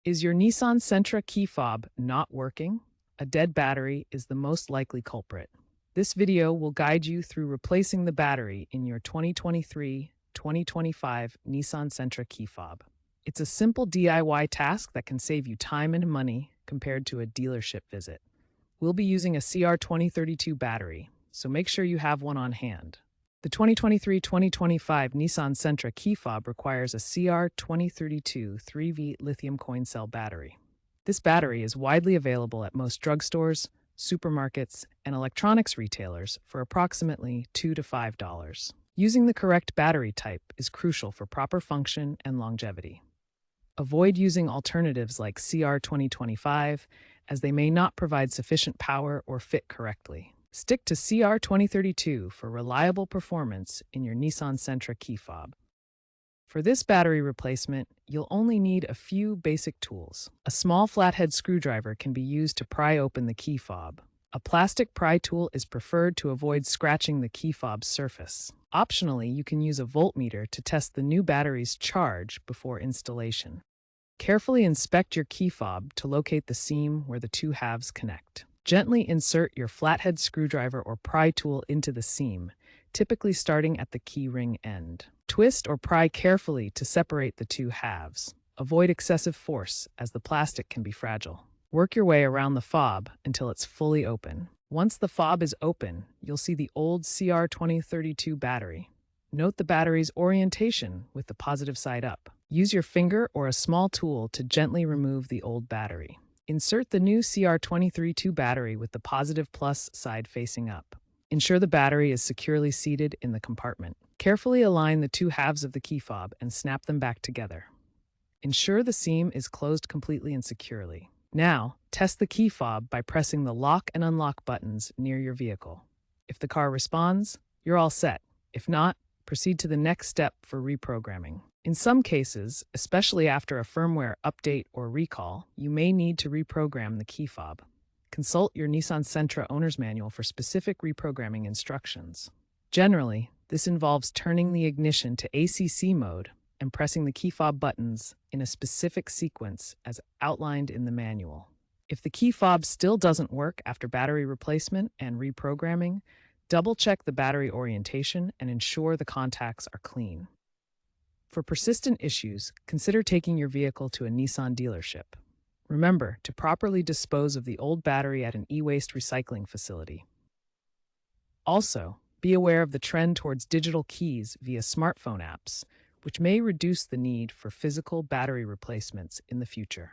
Is your Nissan Sentra key fob not working? A dead battery is the most likely culprit. This video will guide you through replacing the battery in your 2023-2025 Nissan Sentra key fob. It's a simple DIY task that can save you time and money compared to a dealership visit. We'll be using a CR2032 battery, so make sure you have one on hand. The 2023-2025 Nissan Sentra key fob requires a CR2032 3V lithium coin cell battery. This battery is widely available at most drugstores, supermarkets, and electronics retailers for approximately $2 to $5. Using the correct battery type is crucial for proper function and longevity. Avoid using alternatives like CR2025 as they may not provide sufficient power or fit correctly. Stick to CR2032 for reliable performance in your Nissan Sentra key fob. For this battery replacement, you'll only need a few basic tools. A small flathead screwdriver can be used to pry open the key fob. A plastic pry tool is preferred to avoid scratching the key fob's surface. Optionally, you can use a voltmeter to test the new battery's charge before installation. Carefully inspect your key fob to locate the seam where the two halves connect. Gently insert your flathead screwdriver or pry tool into the seam, typically starting at the key ring end. Twist or pry carefully to separate the two halves. Avoid excessive force, as the plastic can be fragile. Work your way around the fob until it's fully open. Once the fob is open, you'll see the old CR2032 battery. Note the battery's orientation with the positive side up. Use your finger or a small tool to gently remove the old battery. Insert the new CR2032 battery with the positive plus side facing up. Ensure the battery is securely seated in the compartment. Carefully align the two halves of the key fob and snap them back together. Ensure the seam is closed completely and securely. Now, test the key fob by pressing the lock and unlock buttons near your vehicle. If the car responds, you're all set. If not, proceed to the next step for reprogramming. In some cases, especially after a firmware update or recall, you may need to reprogram the key fob. Consult your Nissan Sentra owner's manual for specific reprogramming instructions. Generally, this involves turning the ignition to ACC mode and pressing the key fob buttons in a specific sequence as outlined in the manual. If the key fob still doesn't work after battery replacement and reprogramming, double-check the battery orientation and ensure the contacts are clean. For persistent issues, consider taking your vehicle to a Nissan dealership. Remember to properly dispose of the old battery at an e-waste recycling facility. Also, be aware of the trend towards digital keys via smartphone apps, which may reduce the need for physical battery replacements in the future.